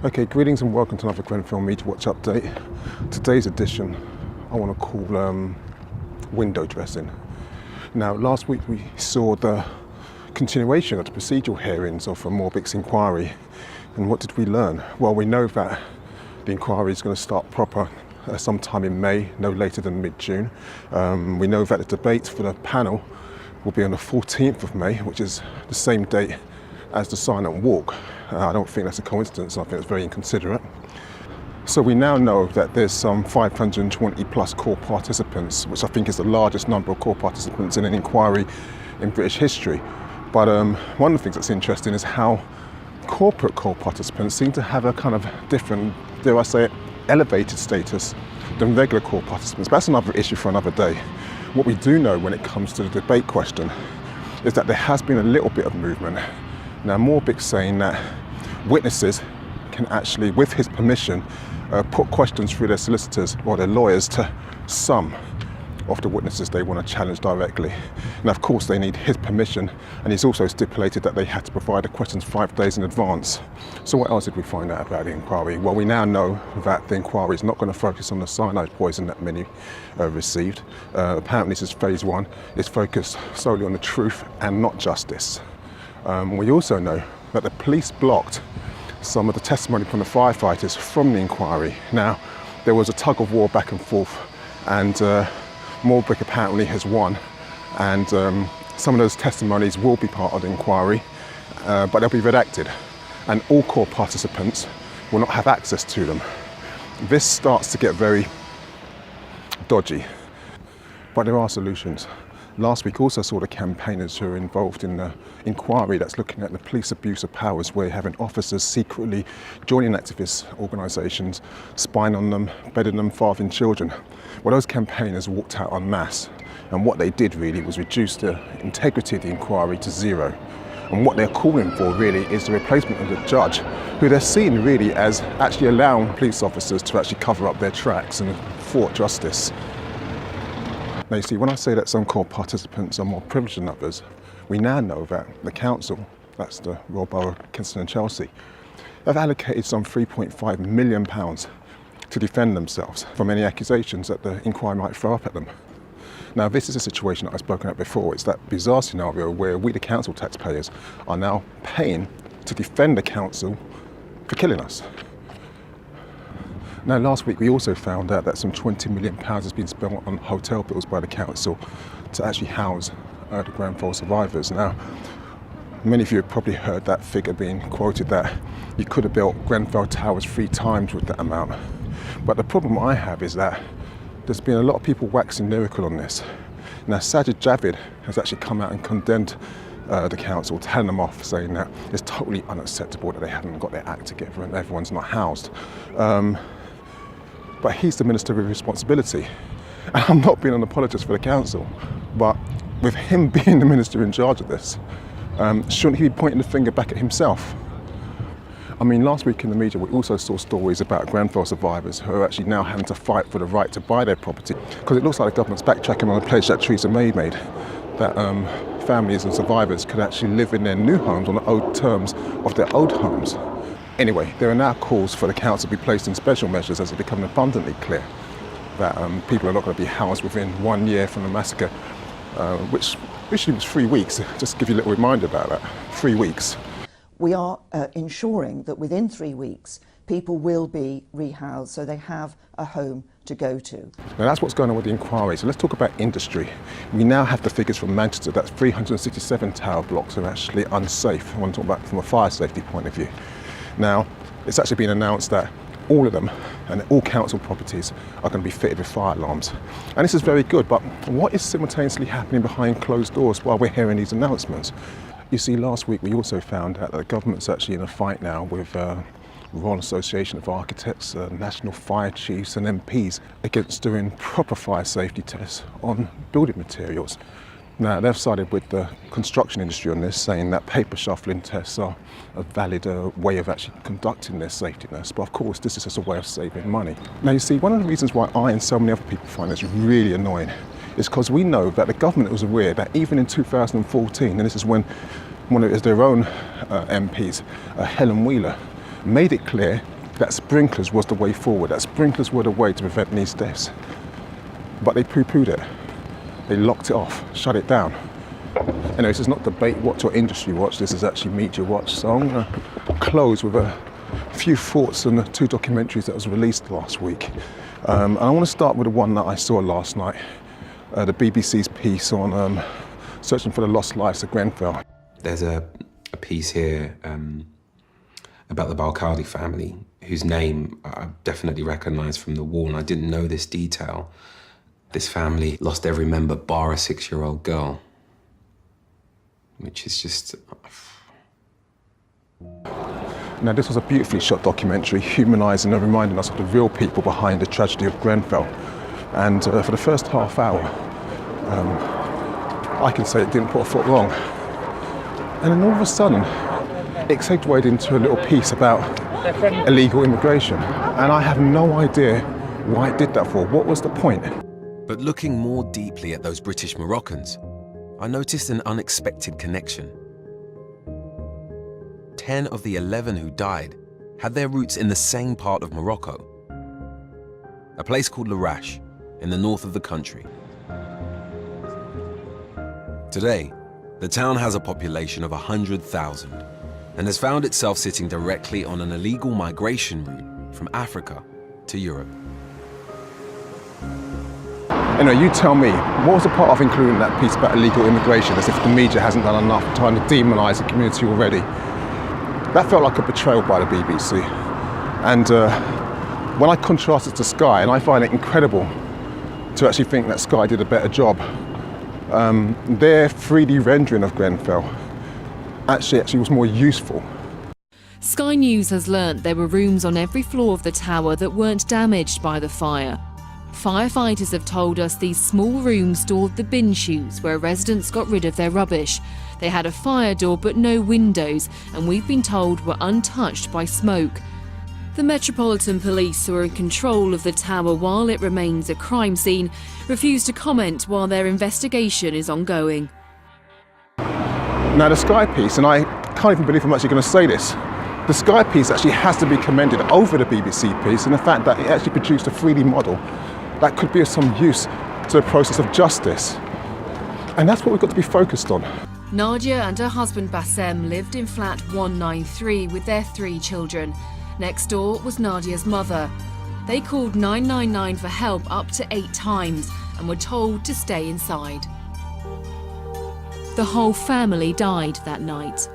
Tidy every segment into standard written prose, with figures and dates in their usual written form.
Okay, greetings and welcome to another Grenfell MediaWatch update. Today's edition I want to call window dressing. Now, last week we saw the continuation of the procedural hearings of Morbic's inquiry, and what did we learn? Well, we know that the inquiry is going to start proper sometime in May, no later than mid-June. We know that the debate for the panel will be on the 14th of May, which is the same date as the silent walk. I don't think that's a coincidence. I think it's very inconsiderate. So we now know that there's some 520 plus court participants, which I think is the largest number of court participants in an inquiry in British history. But one of the things that's interesting is how corporate court participants seem to have a kind of different, dare I say it, elevated status than regular court participants. But that's another issue for another day. What we do know when it comes to the debate question is that there has been a little bit of movement. Now, Morbic's saying that witnesses can actually, with his permission, put questions through their solicitors or their lawyers to some of the witnesses they want to challenge directly. Now, of course, they need his permission, and he's also stipulated that they had to provide the questions 5 days in advance. So what else did we find out about the inquiry? Well, we now know that the inquiry is not going to focus on the cyanide poison that many received. Apparently, this is phase one. It's focused solely on the truth and not justice. We also know that the police blocked some of the testimony from the firefighters from the inquiry. Now, there was a tug of war back and forth, and Morbic apparently has won, and some of those testimonies will be part of the inquiry, but they'll be redacted, and all court participants will not have access to them. This starts to get very dodgy, but there are solutions. Last week also saw the campaigners who are involved in the inquiry that's looking at the police abuse of powers, where you're having officers secretly joining activist organisations, spying on them, bedding them, fathering children. Well, those campaigners walked out en masse, and what they did really was reduce the integrity of the inquiry to zero. And what they're calling for really is the replacement of the judge, who they're seeing really as actually allowing police officers to actually cover up their tracks and thwart justice. Now, you see, when I say that some court participants are more privileged than others, we now know that the council, that's the Royal Borough of Kensington and Chelsea, have allocated some £3.5 million to defend themselves from any accusations that the inquiry might throw up at them. Now, this is a situation that I've spoken about before. It's that bizarre scenario where we, the council taxpayers, are now paying to defend the council for killing us. Now, last week we also found out that some £20 million has been spent on hotel bills by the council to actually house the Grenfell survivors. Now, many of you have probably heard that figure being quoted, that you could have built Grenfell Towers 3 times with that amount. But the problem I have is that there's been a lot of people waxing lyrical on this. Now, Sajid Javid has actually come out and condemned the council, telling them off, saying that it's totally unacceptable that they haven't got their act together and everyone's not housed. But he's the minister with responsibility. And I'm not being an apologist for the council, but with him being the minister in charge of this, shouldn't he be pointing the finger back at himself? I mean, last week in the media we also saw stories about Grenfell survivors who are actually now having to fight for the right to buy their property, because it looks like the government's backtracking on a pledge that Theresa May made, that families and survivors could actually live in their new homes on the old terms of their old homes. Anyway, there are now calls for the council to be placed in special measures as it becomes abundantly clear that people are not going to be housed within 1 year from the massacre, which originally was 3 weeks. Just to give you a little reminder about that, 3 weeks. We are ensuring that within 3 weeks people will be rehoused so they have a home to go to. Now, that's what's going on with the inquiry. So let's talk about industry. We now have the figures from Manchester that 367 tower blocks are actually unsafe. I want to talk about it from a fire safety point of view. Now, it's actually been announced that all of them and all council properties are going to be fitted with fire alarms. And this is very good, but what is simultaneously happening behind closed doors while we're hearing these announcements? You see, last week we also found out that the government's actually in a fight now with Royal Association of Architects, National Fire Chiefs and MPs against doing proper fire safety tests on building materials. Now, they've sided with the construction industry on this, saying that paper shuffling tests are a valid way of actually conducting their safety tests. But of course, this is just a way of saving money. Now, you see, one of the reasons why I and so many other people find this really annoying is because we know that the government was aware that even in 2014, and this is when one of their own MPs, Helen Wheeler, made it clear that sprinklers was the way forward, that sprinklers were the way to prevent these deaths. But they poo-pooed it. They locked it off, shut it down. Anyway, this is not debate watch or industry watch, this is actually media watch. So I'm going to close with a few thoughts on the 2 documentaries that was released last week. And I want to start with the one that I saw last night, the BBC's piece on searching for the lost lives of Grenfell. There's a piece here about the Balkardi family, whose name I definitely recognise from the wall, and I didn't know this detail. This family lost every member bar a 6-year-old girl, which is just... Now, this was a beautifully shot documentary, humanising and reminding us of the real people behind the tragedy of Grenfell. And for the first half hour, I can say it didn't put a foot wrong. And then all of a sudden, it segued into a little piece about illegal immigration. And I have no idea why it did that for. What was the point? But looking more deeply at those British Moroccans, I noticed an unexpected connection. 10 of the 11 who died had their roots in the same part of Morocco, a place called Larache in the north of the country. Today, the town has a population of 100,000 and has found itself sitting directly on an illegal migration route from Africa to Europe. Anyway, you tell me, what was the part of including that piece about illegal immigration, as if the media hasn't done enough trying to demonise the community already? That felt like a betrayal by the BBC. And when I contrast it to Sky, and I find it incredible to actually think that Sky did a better job, their 3D rendering of Grenfell actually was more useful. Sky News has learnt there were rooms on every floor of the tower that weren't damaged by the fire. Firefighters have told us these small rooms stored the bin chutes where residents got rid of their rubbish. They had a fire door but no windows, and we've been told were untouched by smoke. The Metropolitan Police, who are in control of the tower while it remains a crime scene, refuse to comment while their investigation is ongoing. Now, the Sky piece, and I can't even believe I'm actually going to say this, the Sky piece actually has to be commended over the BBC piece in the fact that it actually produced a 3D model that could be of some use to the process of justice. And that's what we've got to be focused on. Nadia and her husband Bassem lived in flat 193 with their 3 children. Next door was Nadia's mother. They called 999 for help up to 8 times and were told to stay inside. The whole family died that night.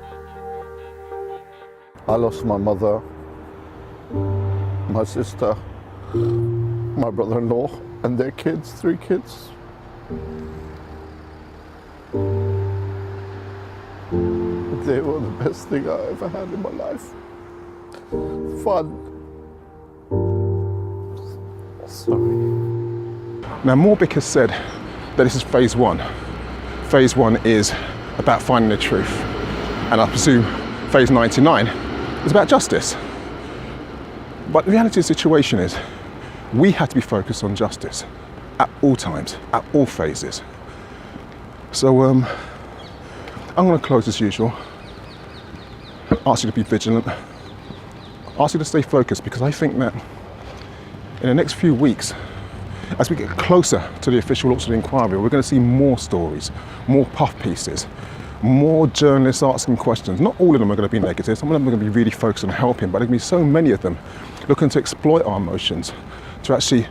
I lost my mother, my sister, my brother-in-law, and their kids, 3 kids. They were the best thing I ever had in my life. Fun. Sorry. Now, Morbic has said that this is phase 1. Phase 1 is about finding the truth. And I presume phase 99 is about justice. But the reality of the situation is, we had to be focused on justice at all times, at all phases. So I'm going to close as usual. Ask you to be vigilant. Ask you to stay focused, because I think that in the next few weeks, as we get closer to the official launch of the inquiry, we're going to see more stories, more puff pieces, more journalists asking questions. Not all of them are going to be negative. Some of them are going to be really focused on helping, but there are going to be so many of them looking to exploit our emotions to actually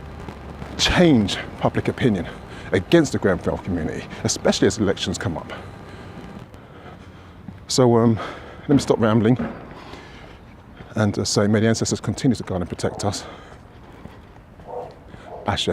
change public opinion against the Grenfell community, especially as elections come up. So let me stop rambling and say, may the ancestors continue to guide and protect us. Ashe.